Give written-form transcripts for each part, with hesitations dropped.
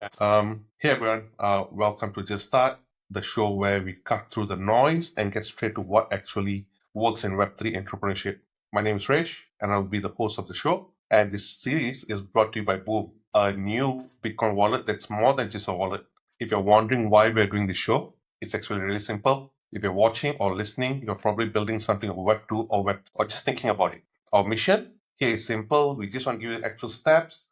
Hey everyone, welcome to Just Start, the show where we cut through the noise and get straight to what actually works in Web3 entrepreneurship. My name is Resh, and I'll be the host of the show. And this series is brought to you by Boom, a new Bitcoin wallet that's more than just a wallet. If you're wondering why we're doing this show, it's actually really simple. If you're watching or listening, you're probably building something of Web2 or Web, or just thinking about it. Our mission here is simple. We just want to give you actual steps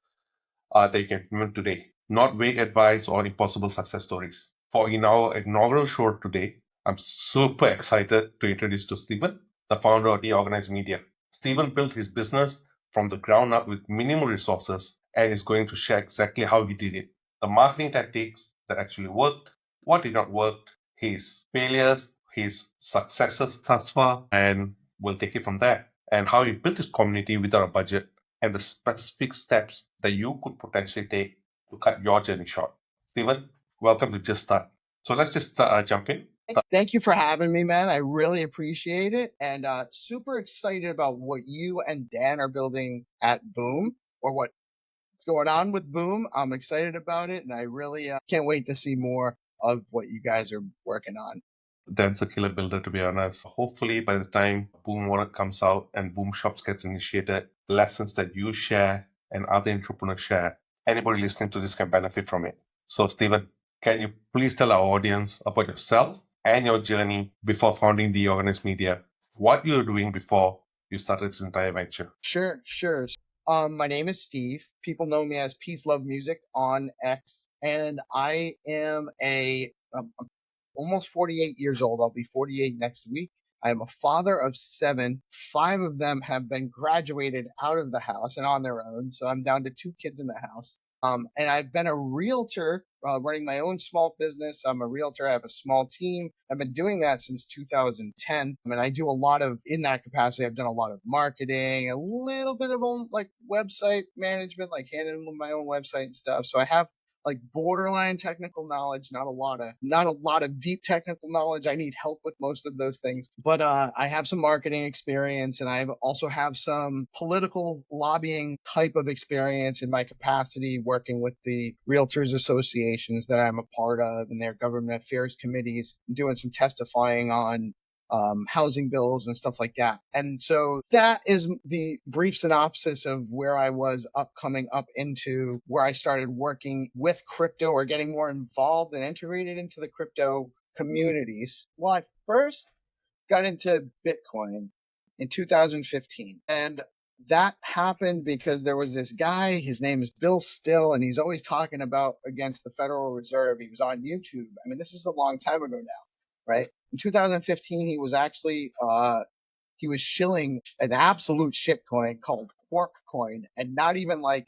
that you can implement today, not vague advice or impossible success stories. For in our inaugural show today, I'm super excited to introduce to Stephen, the founder of DeOrganized Media. Stephen built his business from the ground up with minimal resources and is going to share exactly how he did it. The marketing tactics that actually worked, what did not work, his failures, his successes thus far, and we'll take it from there. And how he built his community without a budget and the specific steps that you could potentially take to cut your journey short. Stephen, welcome to Just Start. So let's just jump in. Thank you for having me, man. I really appreciate it. And super excited about what you and Dan are building at Boom, or what's going on with Boom. I'm excited about it, and I really can't wait to see more of what you guys are working on. Dan's a killer builder, to be honest. Hopefully, by the time Boom Wallet comes out and Boom Shops gets initiated, lessons that you share and other entrepreneurs share, anybody listening to this can benefit from it. So, Stephen, can you please tell our audience about yourself and your journey before founding DeOrganized Media? What you were doing before you started this entire venture? Sure. My name is Steve. People know me as PeaceLoveMusic on X, and I am I'm almost 48 years old. I'll be 48 next week. I am a father of 7. 5 of them have been graduated out of the house and on their own, so I'm down to 2 kids in the house. And I've been a realtor, running my own small business. I'm a realtor. I have a small team. I've been doing that since 2010. I mean, I do a lot of, in that capacity, I've done a lot of marketing, a little bit of own, like website management, like handling my own website and stuff. So I have like borderline technical knowledge, not a lot of deep technical knowledge. I need help with most of those things, but I have some marketing experience, and I also have some political lobbying type of experience in my capacity working with the realtors associations that I'm a part of and their government affairs committees, doing some testifying on housing bills and stuff like that. And so that is the brief synopsis of where I was coming up into where I started working with crypto or getting more involved and integrated into the crypto communities. Well, I first got into Bitcoin in 2015. And that happened because there was this guy, his name is Bill Still, and he's always talking about against the Federal Reserve. He was on YouTube. I mean, this is a long time ago now, right? In 2015, he was shilling an absolute shitcoin called Quark Coin, and not even like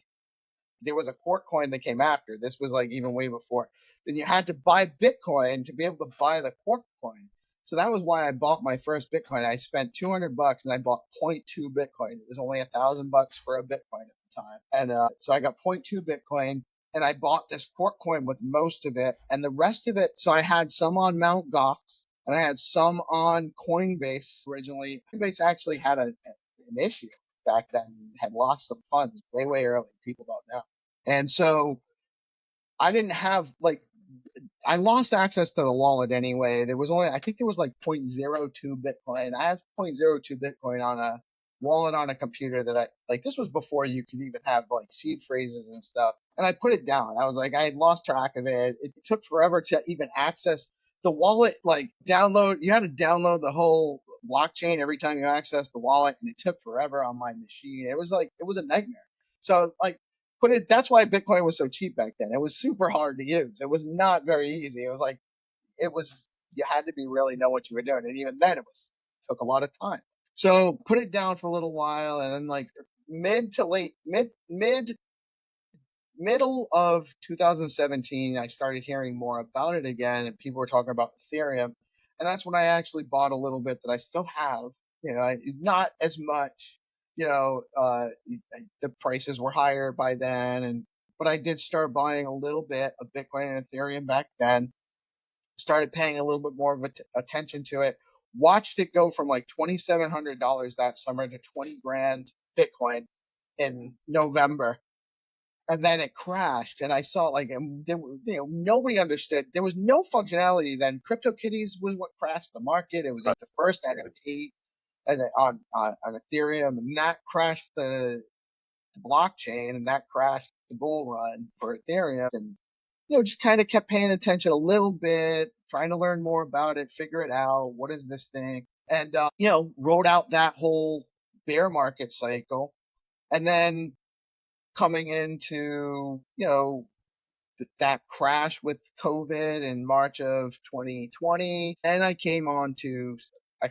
there was a Quark Coin that came after. This was like even way before. Then you had to buy Bitcoin to be able to buy the Quark Coin. So that was why I bought my first Bitcoin. I spent $200 and I bought zero point 0.2 Bitcoin. It was only $1,000 for a Bitcoin at the time, and so I got zero point 0.2 Bitcoin. And I bought this Quark Coin with most of it, and the rest of it. So I had some on Mt. Gox, and I had some on Coinbase originally. Coinbase actually had an issue back then, had lost some funds way early. People don't know. And so I didn't have like, I lost access to the wallet anyway. I think there was like zero point 0.02 Bitcoin. I have zero point 0.02 Bitcoin on a wallet on a computer that this was before you could even have like seed phrases and stuff. And I put it down. I was like, I had lost track of it. It took forever to even access the wallet, you had to download the whole blockchain every time you access the wallet. And it took forever on my machine. It was a nightmare. So that's why Bitcoin was so cheap back then. It was super hard to use. It was not very easy. It was, you had to be really know what you were doing. And even then took a lot of time. So put it down for a little while. And then like middle of 2017, I started hearing more about it again, and people were talking about Ethereum. And that's when I actually bought a little bit that I still have, not as much, the prices were higher by then. But I did start buying a little bit of Bitcoin and Ethereum back then, started paying a little bit more of attention to it, watched it go from like $2,700 that summer to 20 grand Bitcoin in November. and then it crashed. And I saw like, nobody understood. There was no functionality then. CryptoKitties was what crashed the market. It was like the first NFT and on Ethereum, and that crashed the blockchain, and that crashed the bull run for Ethereum. And just kind of kept paying attention a little bit, trying to learn more about it, figure it out. What is this thing? And rode out that whole bear market cycle, and then coming into that crash with COVID in March of 2020. And I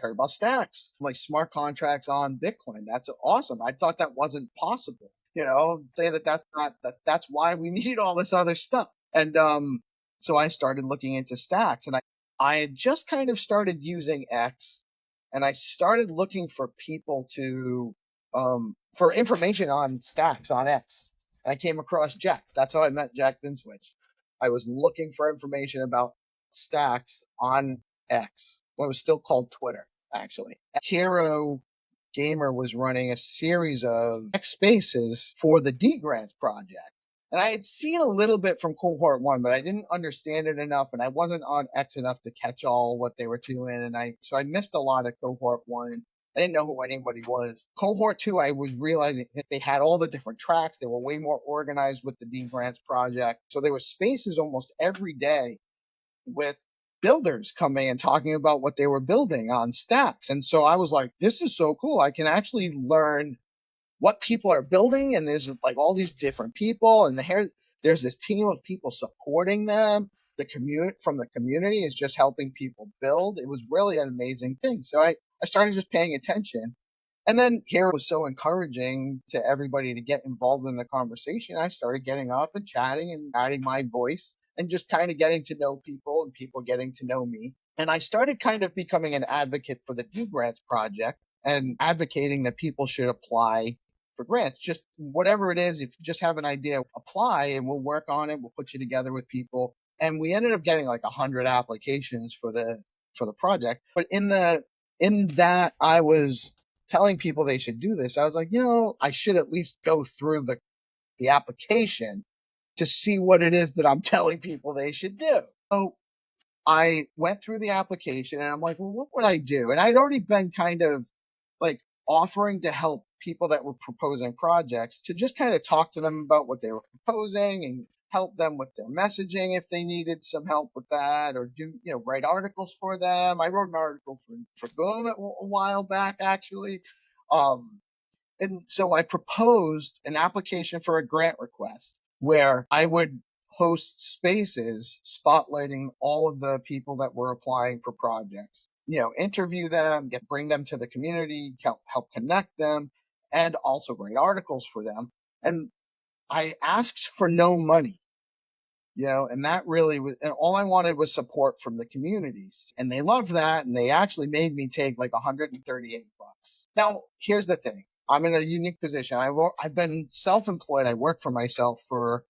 heard about stacks, like smart contracts on Bitcoin. That's awesome. I thought that wasn't possible. Say that that's not that's why we need all this other stuff. And so I started looking into stacks, and I had just kind of started using X, and I started looking for people for information on stacks on X. I came across Jack. That's how I met Jack Vinswitch. I was looking for information about stacks on X, what was still called Twitter, actually. Hero Gamer was running a series of X Spaces for the DeOrganized project. And I had seen a little bit from cohort one, but I didn't understand it enough, and I wasn't on X enough to catch all what they were doing. And so I missed a lot of cohort one. I didn't know who anybody was. Cohort two, I was realizing that they had all the different tracks. They were way more organized with the DeOrganized project. So there were spaces almost every day with builders coming and talking about what they were building on stacks. And so I was like, this is so cool. I can actually learn what people are building, and there's like all these different people, and there's this team of people supporting them. The community is just helping people build. It was really an amazing thing. So I started just paying attention. And then here was so encouraging to everybody to get involved in the conversation. I started getting up and chatting and adding my voice and just kind of getting to know people and people getting to know me. And I started kind of becoming an advocate for the Do Grants project and advocating that people should apply for grants. Just whatever it is, if you just have an idea, apply and we'll work on it. We'll put you together with people. And we ended up getting like 100 applications for the project. But in that I was telling people they should do this, I was like, I should at least go through the application to see what it is that I'm telling people they should do. So I went through the application, and I'm like, well, what would I do? And I'd already been kind of like offering to help people that were proposing projects, to just kind of talk to them about what they were proposing and help them with their messaging if they needed some help with that, or write articles for them. I wrote an article for Boom a while back, actually. Um, and so I proposed an application for a grant request where I would host spaces spotlighting all of the people that were applying for projects. Interview them, bring them to the community, help connect them, and also write articles for them. And I asked for no money. And that really was, and all I wanted was support from the communities. And they loved that. And they actually made me take like $138. Now, here's the thing. I'm in a unique position. I've been self-employed. I work for myself for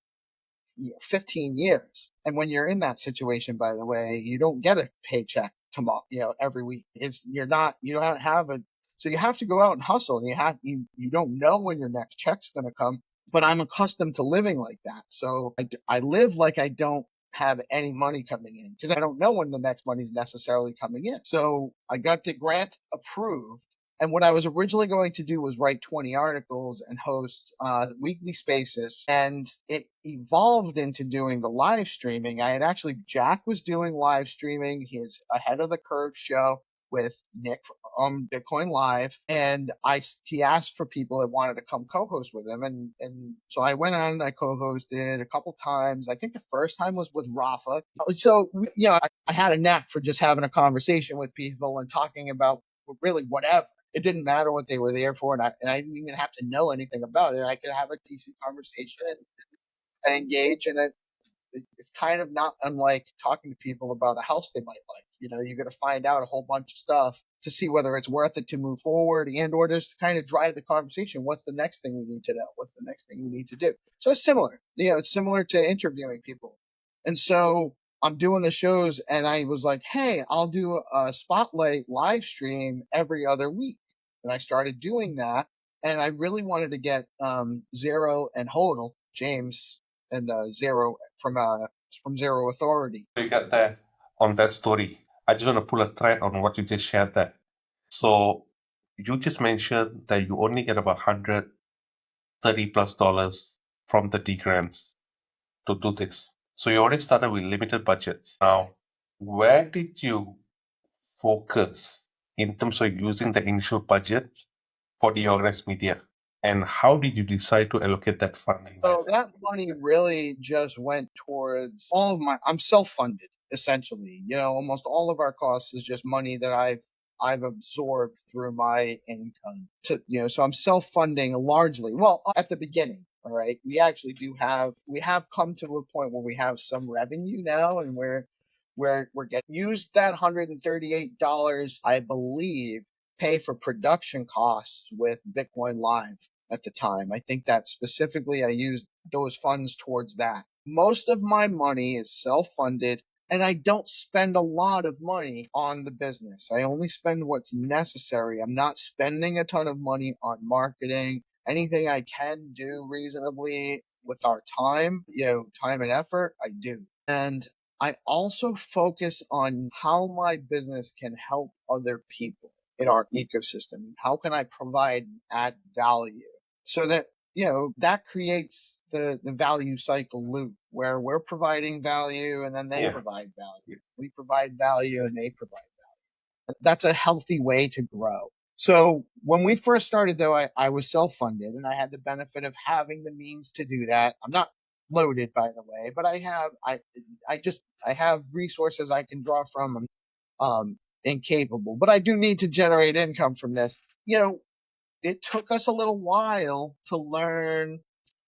15 years. And when you're in that situation, by the way, you don't get a paycheck tomorrow, every week. You don't have so you have to go out and hustle, and you don't know when your next check's going to come. But I'm accustomed to living like that. So I live like I don't have any money coming in, because I don't know when the next money's necessarily coming in. So I got the grant approved. And what I was originally going to do was write 20 articles and host weekly spaces. And it evolved into doing the live streaming. Jack was doing live streaming. His Ahead of the Curve show with Nick on Bitcoin Live. And he asked for people that wanted to come co-host with him. And so I went on, I co-hosted a couple times. I think the first time was with Rafa. So, I had a knack for just having a conversation with people and talking about really whatever. It didn't matter what they were there for, and I didn't even have to know anything about it. I could have a decent conversation and engage, and it's kind of not unlike talking to people about a house they might like. You're going to find out a whole bunch of stuff to see whether it's worth it to move forward, and or just to kind of drive the conversation. What's the next thing we need to know? What's the next thing we need to do? So it's similar. It's similar to interviewing people. And so I'm doing the shows, and I was like, hey, I'll do a spotlight live stream every other week. And I started doing that, and I really wanted to get Zero and Hodl James and Zero from Zero Authority. You get there on that story. I just want to pull a thread on what you just shared there. So you just mentioned that you only get about $130+ from the D grants to do this. So you already started with limited budgets. Now, where did you focus in terms of using the initial budget for the organized media? And how did you decide to allocate that funding? So that money really just went towards I'm self-funded essentially. Almost all of our costs is just money that I've absorbed through my income. So I'm self-funding largely. Well, at the beginning, all right. We have come to a point where we have some revenue now, and we're getting used that $138, I believe, pay for production costs with Bitcoin Live at the time. I think that specifically I used those funds towards that. Most of my money is self-funded, and I don't spend a lot of money on the business. I only spend what's necessary. I'm not spending a ton of money on marketing. Anything I can do reasonably with our time, time and effort, I do. And I also focus on how my business can help other people in our ecosystem. How can I provide and add value so that, that creates the value cycle loop where we're providing value and then they provide value. We provide value and they provide value. That's a healthy way to grow. So when we first started, though, I was self-funded and I had the benefit of having the means to do that. I'm not loaded, by the way, but I have resources I can draw from. Incapable, but I do need to generate income from this. It took us a little while to learn.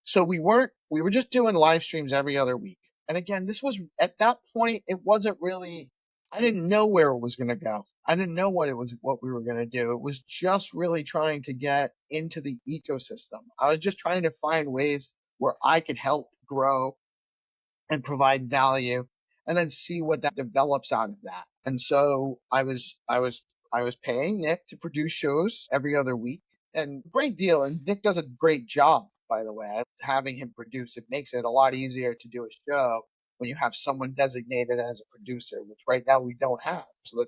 So we were just doing live streams every other week. And again, this was at that point, it wasn't really, I didn't know where it was going to go. I didn't know what we were going to do. It was just really trying to get into the ecosystem. I was just trying to find ways where I could help grow and provide value and then see what that develops out of that. And so I was paying Nick to produce shows every other week, and great deal. And Nick does a great job, by the way, having him produce. It makes it a lot easier to do a show when you have someone designated as a producer, which right now we don't have. So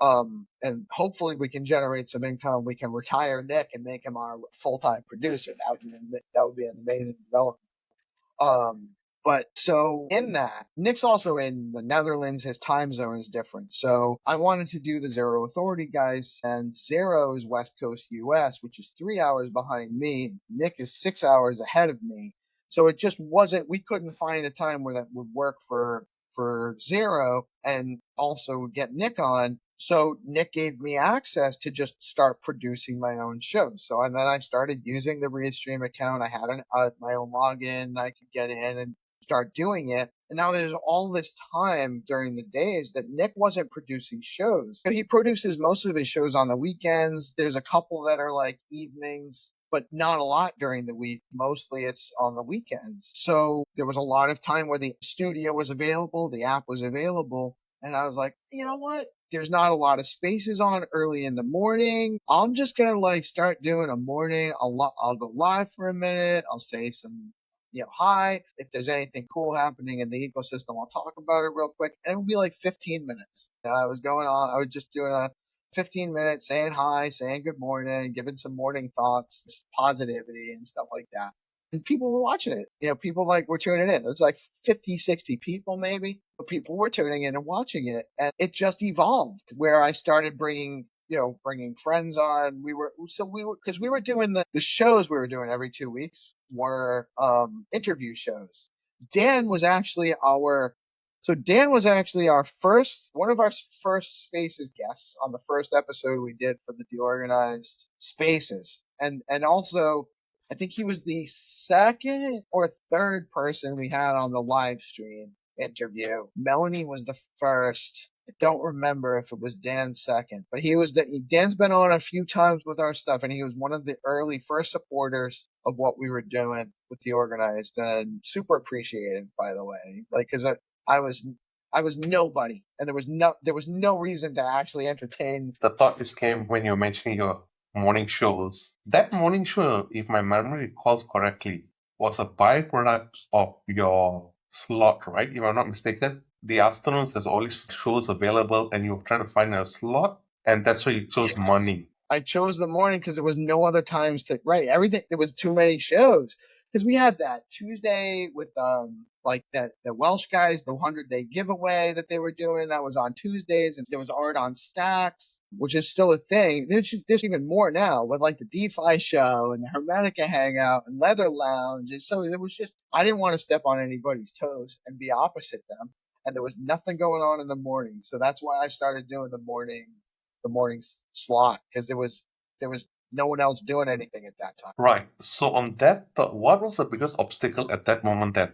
and hopefully we can generate some income. We can retire Nick and make him our full-time producer. That would be an amazing development. Um, but so in that, Nick's also in the Netherlands. His time zone is different. So I wanted to do the Zero Authority guys, and Zero is West Coast US, which is 3 hours behind me. Nick is 6 hours ahead of me. So it just wasn't, we couldn't find a time where that would work for Zero and also get Nick on. So Nick gave me access to just start producing my own shows. So and then I started using the Restream account. I had my own login. I could get in and start doing it. And now there's all this time during the days that Nick wasn't producing shows. So he produces most of his shows on the weekends. There's a couple that are like evenings, but not a lot during the week. Mostly it's on the weekends. So there was a lot of time where the studio was available, the app was available. And I was like, you know what? There's not a lot of spaces on early in the morning. I'm just gonna like start doing a morning. I'll go live for a minute. I'll say some, hi. If there's anything cool happening in the ecosystem, I'll talk about it real quick. And it would be like 15 minutes. I was going on. I was just doing a 15 minutes, saying hi, saying good morning, giving some morning thoughts, positivity and stuff like that. And people were watching it. People like were tuning in. It was like 50, 60 people maybe, but people were tuning in and watching it. And it just evolved where I started bringing friends on. Because we were doing the shows we were doing every 2 weeks were interview shows. Dan was actually our one of our first Spaces guests on the first episode we did for the DeOrganized Spaces. And also, I think he was the second or third person we had on the live stream interview. Melanie was the first. I don't remember if it was Dan's second, but Dan's been on a few times with our stuff, and he was one of the early first supporters of what we were doing with the organized, and super appreciative, by the way. Like, cause I was I was nobody, and there was no reason to actually entertain. The thought just came when you were mentioning your morning shows. That morning show, if my memory recalls correctly, was a byproduct of your slot, right? If I'm not mistaken, the afternoons there's always shows available, and you're trying to find a slot, and that's why you chose Yes. morning. I chose the morning because there was no other times to right everything. There was too many shows because we had that Tuesday with like that the Welsh guys, the 100-day giveaway that they were doing. That was on Tuesdays, and there was art on stacks, which is still a thing. There's even more now with like the DeFi show and the Hermetica hangout and Leather Lounge. And so it was just I didn't want to step on anybody's toes and be opposite them. And there was nothing going on in the morning, so that's why I started doing the morning slot because there was no one else doing anything at that time. Right. So on that, what was the biggest obstacle at that moment then,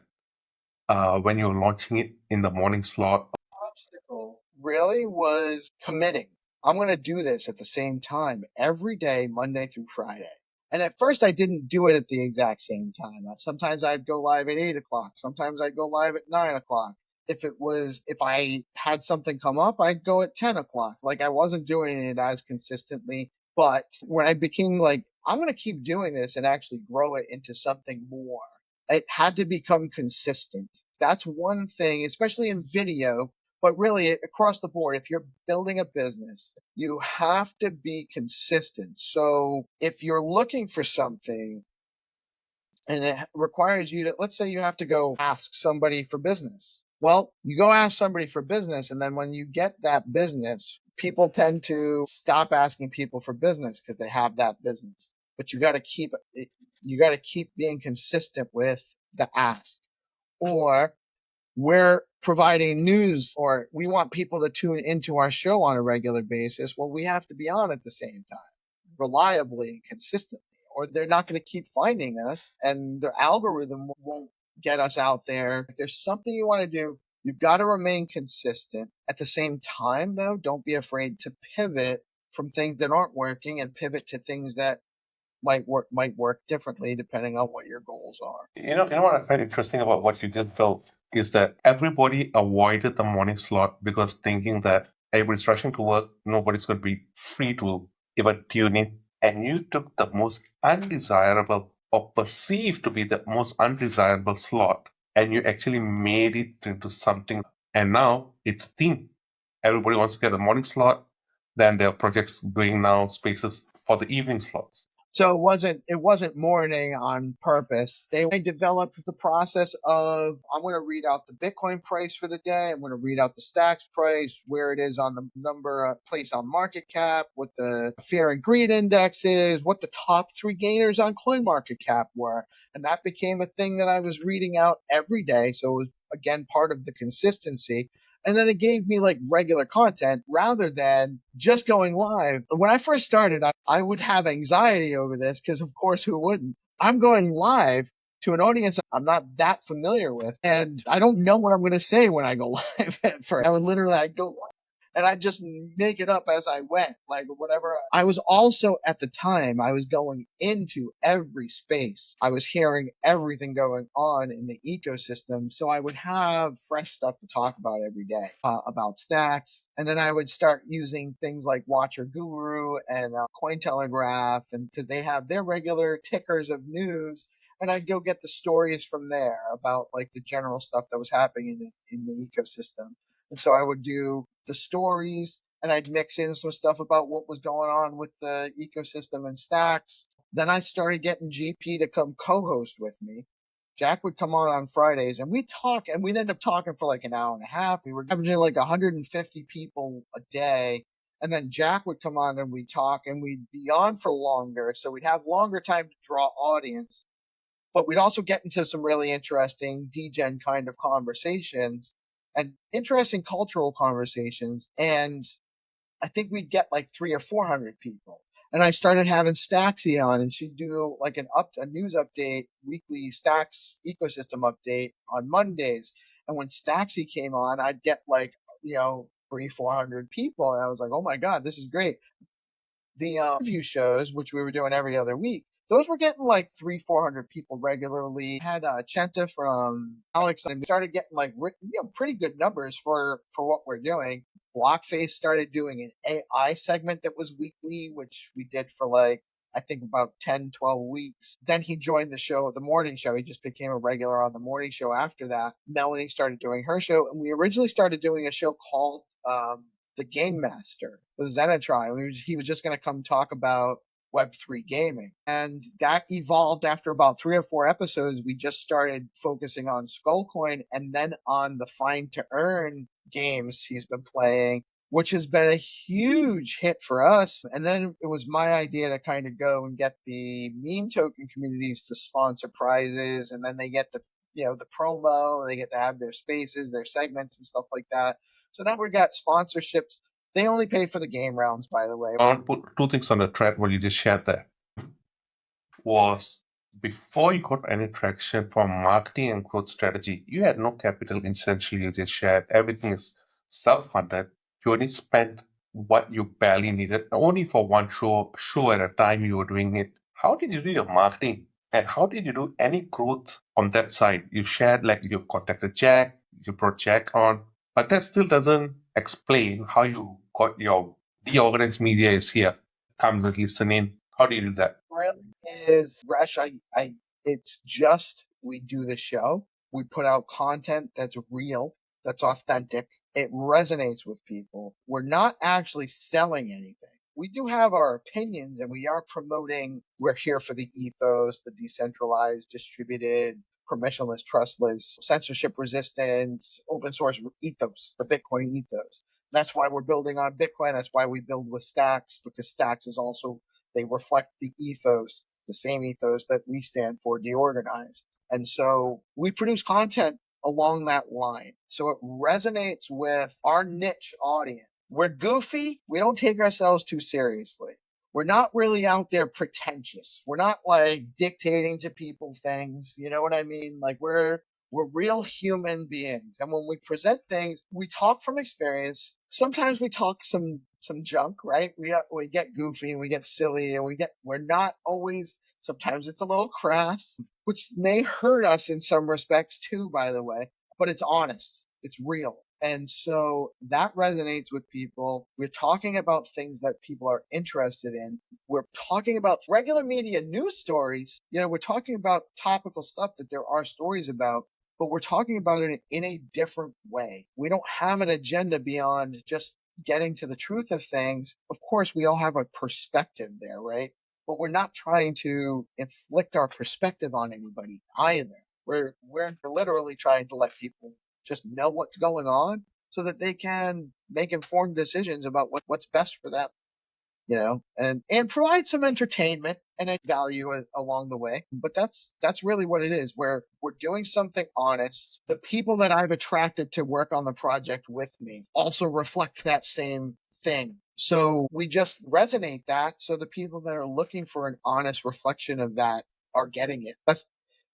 when you were launching it in the morning slot? Obstacle really was committing. I'm going to do this at the same time every day, Monday through Friday. And at first, I didn't do it at the exact same time. Sometimes I'd go live at 8 o'clock. Sometimes I'd go live at 9 o'clock. If I had something come up, I'd go at 10 o'clock. Like I wasn't doing it as consistently. But when I became like, I'm going to keep doing this and actually grow it into something more, it had to become consistent. That's one thing, especially in video, but really across the board. If you're building a business, you have to be consistent. So if you're looking for something and it requires you to, let's say you have to go ask somebody for business. Well, you go ask somebody for business, and then when you get that business, people tend to stop asking people for business because they have that business. But you got to keep being consistent with the ask. Or we're providing news, or we want people to tune into our show on a regular basis. Well, we have to be on at the same time, reliably and consistently, or they're not going to keep finding us and the algorithm won't get us out there. If there's something you want to do, you've got to remain consistent. At the same time, though, don't be afraid to pivot from things that aren't working and pivot to things that might work differently depending on what your goals are. You know what I find interesting about what you just built is that everybody avoided the morning slot because thinking that everybody's rushing to work, nobody's going to be free to even tune in. And you took the most undesirable or perceived to be the most undesirable slot, and you actually made it into something. And now it's a theme. Everybody wants to get a morning slot. Then there are projects doing now spaces for the evening slots. So it wasn't morning on purpose. They developed the process of I'm going to read out the Bitcoin price for the day. I'm going to read out the stacks price, where it is on the number place on market cap, what the fear and greed index is, what the top three gainers on coin market cap were. And that became a thing that I was reading out every day. So it was again part of the consistency. And then it gave me like regular content rather than just going live. When I first started, I would have anxiety over this because, of course, who wouldn't? I'm going live to an audience I'm not that familiar with, and I don't know what I'm going to say when I go live at first. I'd go live and I'd just make it up as I went, like whatever. I was also at the time I was going into every space. I was hearing everything going on in the ecosystem, so I would have fresh stuff to talk about every day about stacks, and then I would start using things like Watcher Guru and Cointelegraph, and because they have their regular tickers of news. And I'd go get the stories from there about like the general stuff that was happening in the ecosystem. And so I would do the stories and I'd mix in some stuff about what was going on with the ecosystem and stacks. Then I started getting GP to come co-host with me. Jack would come on Fridays and we'd talk, and we'd end up talking for like an hour and a half. We were averaging like 150 people a day. And then Jack would come on and we'd talk and we'd be on for longer. So we'd have longer time to draw audience, but we'd also get into some really interesting degen kind of conversations and interesting cultural conversations. And I think we'd get like 300 or 400 people. And I started having Staxi on, and she'd do like a news update, weekly Stax ecosystem update on Mondays. And when Staxi came on, I'd get like, 300, 400 people. And I was like, oh my God, this is great. The review shows, which we were doing every other week, those were getting like 300, 400 people regularly. Had Chenta from Alex, and we started getting like pretty good numbers for what we're doing. Blockface started doing an AI segment that was weekly, which we did for like I think about 10, 12 weeks. Then he joined the show, the morning show. He just became a regular on the morning show after that. Melanie started doing her show, and we originally started doing a show called The Game Master with Zenatron. He was just going to come talk about Web3 gaming. And that evolved after about 3 or 4 episodes. We just started focusing on Skullcoin and then on the Find to Earn games he's been playing, which has been a huge hit for us. And then it was my idea to kind of go and get the meme token communities to sponsor prizes, and then they get the promo, they get to have their spaces, their segments and stuff like that. So now we've got sponsorships. They only pay for the game rounds, by the way. I want to put two things on the thread what you just shared there. Was before you got any traction from marketing and growth strategy, you had no capital essentially, you just shared. Everything is self-funded. You only spent what you barely needed, only for one show at a time you were doing it. How did you do your marketing? And how did you do any growth on that side? You shared like you contacted Jack, you brought Jack on, but that still doesn't explain how you got your DeOrganized Media is here. Come with listening. How do you do that? Really is Resh, it's just we do the show. We put out content that's real, that's authentic. It resonates with people. We're not actually selling anything. We do have our opinions and we are promoting, we're here for the ethos, the decentralized, distributed, permissionless, trustless, censorship resistant, open source ethos, the Bitcoin ethos. That's why we're building on Bitcoin. That's why we build with Stacks, because Stacks is also, they reflect the ethos, the same ethos that we stand for, DeOrganized. And so we produce content along that line. So it resonates with our niche audience. We're goofy. We don't take ourselves too seriously. We're not really out there pretentious. We're not like dictating to people things. You know what I mean? Like we're real human beings. And when we present things, we talk from experience. Sometimes we talk some junk, right? We get goofy and we get silly and we're not always, sometimes it's a little crass, which may hurt us in some respects too, by the way, but it's honest. It's real. And so that resonates with people. We're talking about things that people are interested in. We're talking about regular media news stories. We're talking about topical stuff that there are stories about, but we're talking about it in a different way. We don't have an agenda beyond just getting to the truth of things. Of course, we all have a perspective there, right? But we're not trying to inflict our perspective on anybody either. We're literally trying to let people just know what's going on so that they can make informed decisions about what's best for them, and provide some entertainment and value along the way. But that's really what it is. We're doing something honest. The people that I've attracted to work on the project with me also reflect that same thing. So we just resonate that. So the people that are looking for an honest reflection of that are getting it.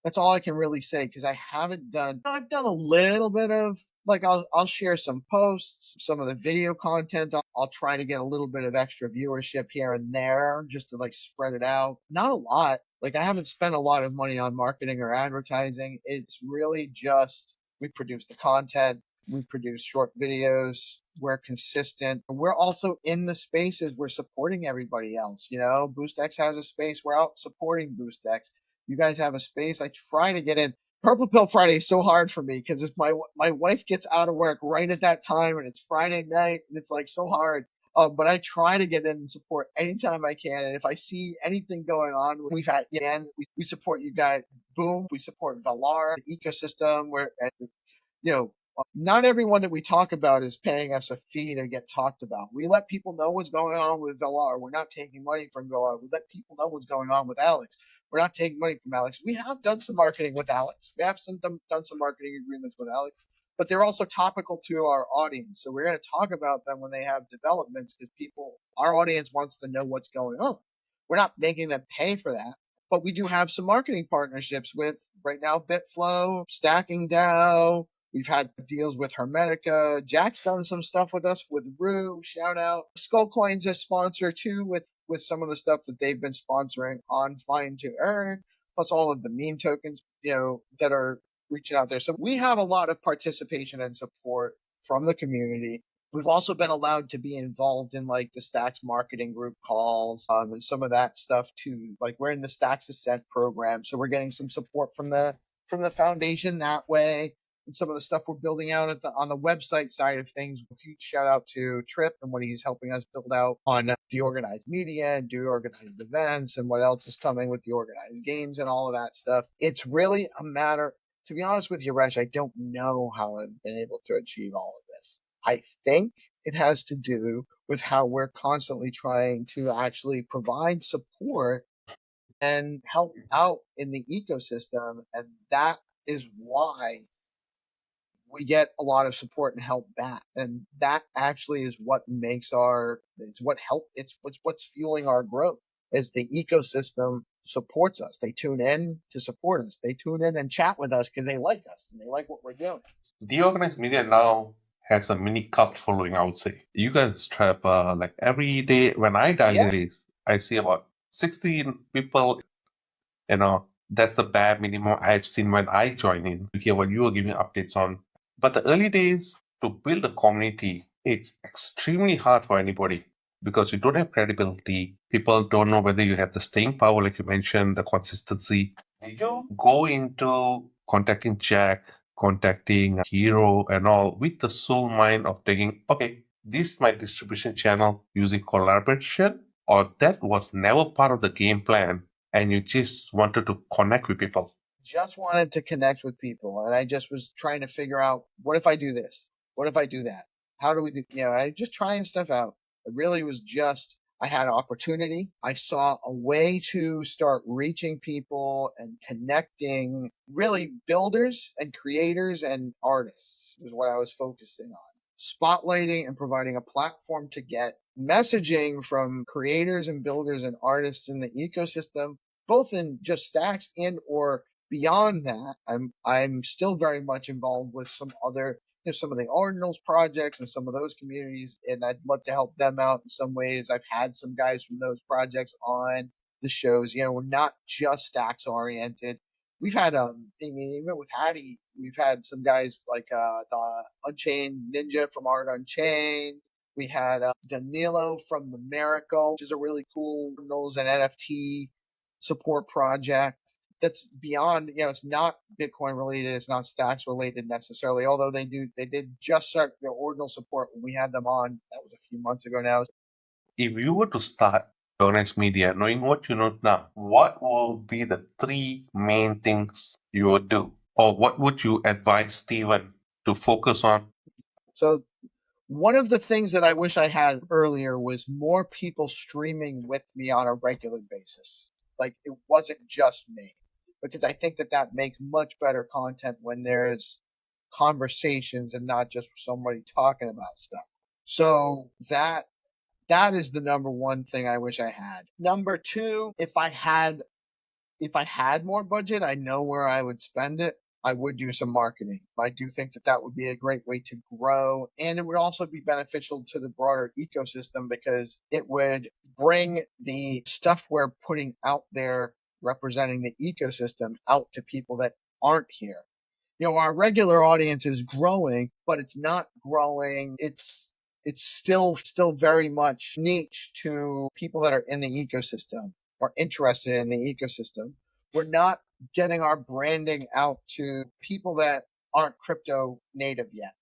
That's all I can really say, because I've done a little bit of, like, I'll share some posts, some of the video content. I'll try to get a little bit of extra viewership here and there just to like spread it out. Not a lot. Like, I haven't spent a lot of money on marketing or advertising. It's really just we produce the content, we produce short videos, we're consistent. We're also in the spaces, we're supporting everybody else. BoostX has a space, we're out supporting BoostX. You guys have a space. I try to get in. Purple Pill Friday is so hard for me because it's my wife gets out of work right at that time, and it's Friday night, and it's like so hard. But I try to get in and support anytime I can. And if I see anything going on, we've had, again, we support you guys. Boom, we support Valar, the ecosystem, where, you know, not everyone that we talk about is paying us a fee to get talked about. We let people know what's going on with Valar. We're not taking money from Valar. We let people know what's going on with Alex. We're not taking money from Alex. We have done some marketing with Alex. We have done some marketing agreements with Alex, but they're also topical to our audience. So we're going to talk about them when they have developments, because our audience wants to know what's going on. We're not making them pay for that, but we do have some marketing partnerships with, right now, Bitflow, Stacking DAO. We've had deals with Hermetica. Jack's done some stuff with us with Rue. Shout out. Skullcoin's a sponsor too, with some of the stuff that they've been sponsoring on Find to Earn, plus all of the meme tokens, that are reaching out there. So we have a lot of participation and support from the community. We've also been allowed to be involved in like the Stacks marketing group calls, and some of that stuff too. Like we're in the Stacks Ascent program, so we're getting some support from the foundation that way. And some of the stuff we're building out on the website side of things. A huge shout out to Trip and what he's helping us build out on DeOrganized Media and DeOrganized Events and what else is coming with the organized games and all of that stuff. It's really a matter, to be honest with you, Resh, I don't know how I've been able to achieve all of this. I think it has to do with how we're constantly trying to actually provide support and help out in the ecosystem. And that is why we get a lot of support and help back. And that actually is what makes what's fueling our growth is the ecosystem supports us. They tune in to support us. They tune in and chat with us because they like us and they like what we're doing. The organized media now has a mini cult following, I would say. You guys have like every day when I dial Yeah. in, I see about 16 people. That's the bare minimum I've seen when I join in to hear what you are giving updates on. But the early days to build a community, it's extremely hard for anybody because you don't have credibility. People don't know whether you have the staying power, like you mentioned, the consistency. Did you go into contacting Jack, contacting Hero, and all with the sole mind of thinking, okay, this is my distribution channel using collaboration, or that was never part of the game plan and you just wanted to connect with people? Just wanted to connect with people. And I just was trying to figure out, what if I do this? What if I do that? How do we do, I just trying stuff out. It really was just, I had an opportunity. I saw a way to start reaching people and connecting really builders and creators and artists was what I was focusing on. Spotlighting and providing a platform to get messaging from creators and builders and artists in the ecosystem, both in just Stacks and or beyond that. I'm still very much involved with some other, some of the Ordinals projects and some of those communities, and I'd love to help them out in some ways. I've had some guys from those projects on the shows. We're not just Stacks oriented. We've had I mean, even with Hattie, we've had some guys like the Unchained Ninja from Art Unchained. We had Danilo from the Miracle, which is a really cool Ordinals and NFT support project that's beyond, it's not Bitcoin related, it's not Stacks related necessarily, although they did just start their ordinal support when we had them on. That was a few months ago now. If you were to start organized media, knowing what you know now, what will be the three main things you would do? Or what would you advise Steven to focus on? So one of the things that I wish I had earlier was more people streaming with me on a regular basis. Like it wasn't just me, because I think that that makes much better content when there's conversations and not just somebody talking about stuff. So that is the number one thing I wish I had. Number two, if I had more budget, I know where I would spend it. I would do some marketing. I do think that that would be a great way to grow. And it would also be beneficial to the broader ecosystem because it would bring the stuff we're putting out there representing the ecosystem out to people that aren't here. Our regular audience is growing, but it's not growing. It's still very much niche to people that are in the ecosystem or interested in the ecosystem. We're not getting our branding out to people that aren't crypto native yet.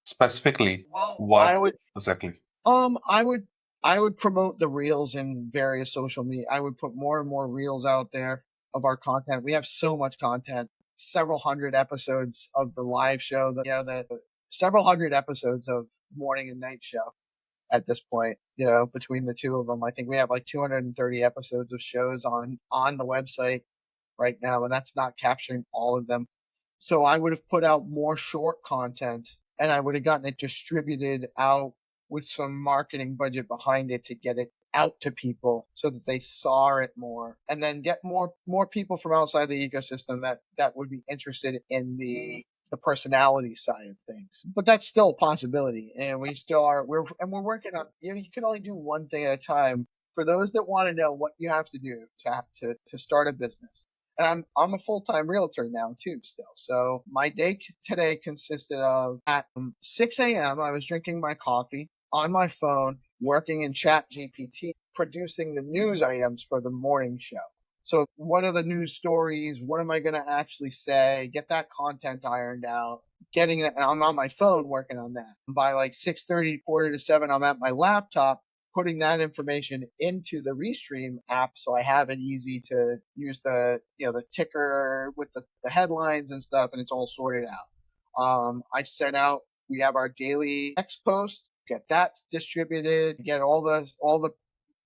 Specifically, Well, I what would exactly? um, I would I would promote the reels in various social media. I would put more and more reels out there of our content. We have so much content, several hundred episodes of the live show, the several hundred episodes of morning and night show at this point, between the two of them. I think we have like 230 episodes of shows on the website right now, and that's not capturing all of them. So I would have put out more short content and I would have gotten it distributed out with some marketing budget behind it to get it out to people so that they saw it more and then get more people from outside the ecosystem that would be interested in the personality side of things. But that's still a possibility. And we still are we're working on, you can only do one thing at a time. For those that want to know what you have to do to start a business, And I'm a full-time realtor now too still. So my day today consisted of at 6 a.m. I was drinking my coffee on my phone, working in Chat GPT, producing the news items for the morning show. So what are the news stories? What am I going to actually say? Get that content ironed out. Getting it, and I'm on my phone working on that. By like 6:30, quarter to 7, I'm at my laptop putting that information into the Restream app so I have it easy to use the ticker with the headlines and stuff, and it's all sorted out. I sent out, we have our daily text post, get that distributed, get all the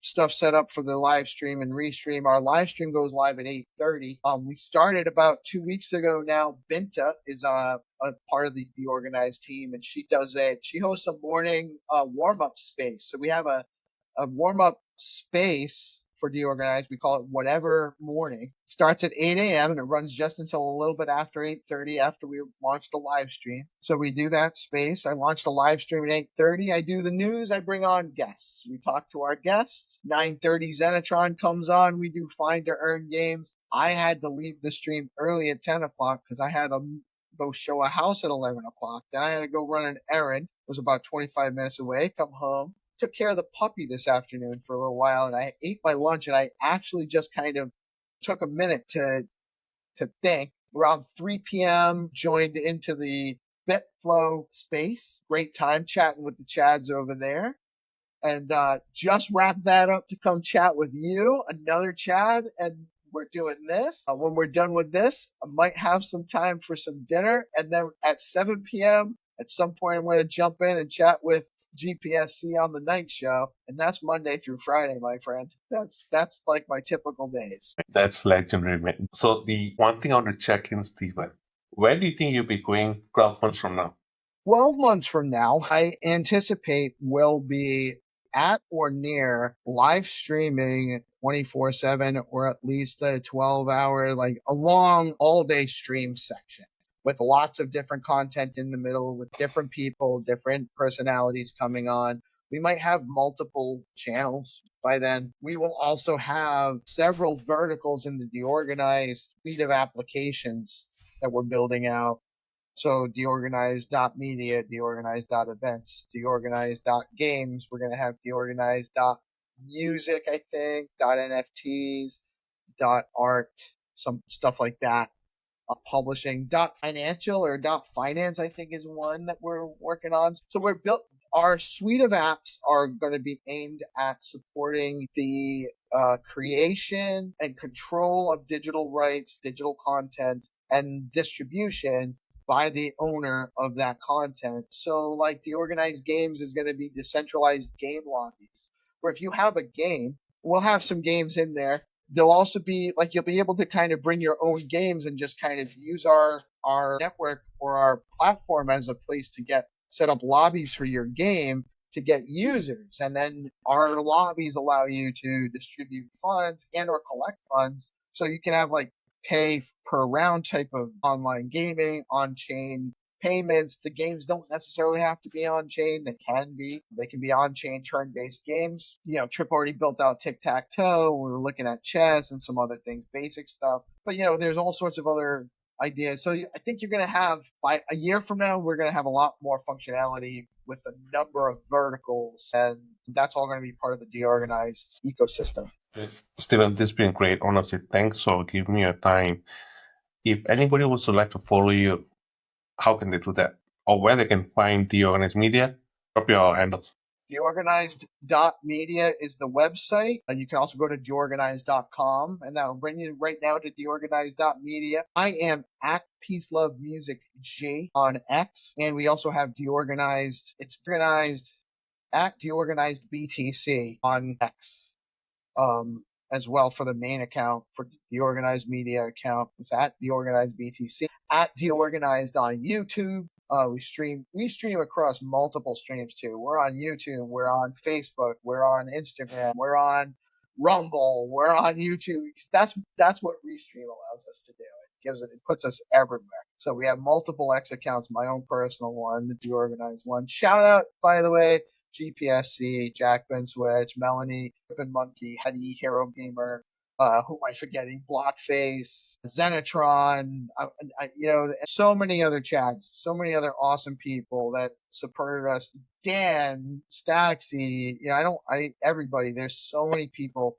stuff set up for the live stream and Restream. Our live stream goes live at 8:30. We started about 2 weeks ago now. Binta is a part of the organized team, and she hosts a morning warm up space. So we have a warm up space for DeOrganized. We call it Whatever Morning. It starts at 8 a.m. and it runs just until a little bit after 8:30 after we launch the live stream. So we do that space. I launch the live stream at 8:30. I do the news. I bring on guests. We talk to our guests. 9:30 Zenitron comes on. We do Find to Earn games. I had to leave the stream early at 10 o'clock because I had to go show a house at 11 o'clock. Then I had to go run an errand. It was about 25 minutes away. Come home, took care of the puppy this afternoon for a little while, and I ate my lunch, and I actually just kind of took a minute to think. Around 3 p.m., joined into the BitFlow space. Great time chatting with the Chads over there. And just wrap that up to come chat with you, another Chad, and we're doing this. When we're done with this, I might have some time for some dinner, and then at 7 p.m., at some point, I'm going to jump in and chat with GPSC on the night show, and that's Monday through Friday, my friend. That's like my typical days. That's legendary, man. So the one thing I want to check in, Stephen, where do you think you'll be going 12 months from now? 12 months from now, I anticipate will be at or near live streaming 24/7, or at least a 12-hour, like a long all day stream section with lots of different content in the middle with different people, different personalities coming on. We might have multiple channels by then. We will also have several verticals in the DeOrganized suite of applications that we're building out. So DeOrganized.media, DeOrganized.events, DeOrganized.games. We're going to have DeOrganized.music, I think, .nfts, .art, some stuff like that. Publishing. .financial or .finance, I think, is one that we're working on. So we're built. Our suite of apps are going to be aimed at supporting the creation and control of digital rights, digital content, and distribution by the owner of that content. So, like the organized games is going to be decentralized game lobbies, where if you have a game, we'll have some games in there. There'll also be like you'll be able to kind of bring your own games and just kind of use our network or our platform as a place to get set up lobbies for your game to get users, and then our lobbies allow you to distribute funds and or collect funds, so you can have like pay per round type of online gaming, on chain payments. The games don't necessarily have to be on chain. They can be. They can be on chain turn based games. Trip already built out tic tac toe. We were looking at chess and some other things, basic stuff. But there's all sorts of other ideas. So I think you're going to have, by a year from now, we're going to have a lot more functionality with a number of verticals, and that's all going to be part of the DeOrganized ecosystem. Yes. Stephen, this has been great. Honestly, thanks for giving me your time. If anybody would like to follow you, how can they do that? Or where they can find DeOrganized Media? Drop your handles. DeOrganized.media is the website, and you can also go to DeOrganized.com, and that'll bring you right now to DeOrganized.media. I am at PeaceLoveMusic.G on X, and we also have DeOrganized. It's organized at DeOrganized.btc on X. As well for the main account. For the Organized Media account, it's at the Organized BTC, at DeOrganized on YouTube. We stream across multiple streams too. We're on YouTube, we're on Facebook, we're on Instagram, we're on Rumble, we're on YouTube. That's what Restream allows us to do. It puts us everywhere. So we have multiple X accounts, my own personal one, the DeOrganized one. Shout out, by the way, GPSC, Jack Ben Switch, Melanie, Rippin' Monkey, Hetty, Hero Gamer, who am I forgetting? Blockface, Zenitron, so many other chats, so many other awesome people that supported us. Dan, Staxy, everybody. There's so many people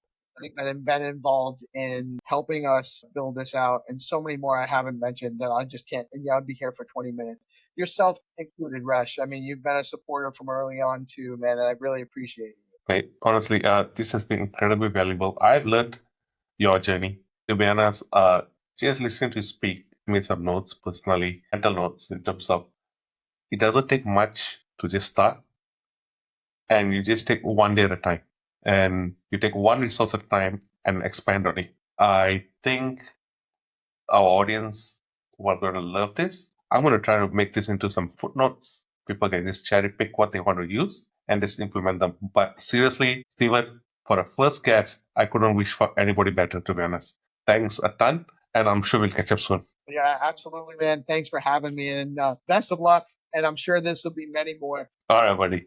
that have been involved in helping us build this out, and so many more I haven't mentioned that I just can't. And yeah, I'll be here for 20 minutes. Yourself included, Resh. I mean, you've been a supporter from early on too, man, and I really appreciate you. Right. Honestly, this has been incredibly valuable. I've learned your journey. To be honest, just listening to you speak, made some notes personally, mental notes in terms of it doesn't take much to just start, and you just take one day at a time, and you take one resource at a time and expand on it. I think our audience were going to love this. I'm going to try to make this into some footnotes. People can just cherry pick what they want to use and just implement them. But seriously, Steven, for a first guest, I couldn't wish for anybody better, to be honest. Thanks a ton, and I'm sure we'll catch up soon. Yeah, absolutely, man. Thanks for having me, and best of luck. And I'm sure this will be many more. All right, buddy.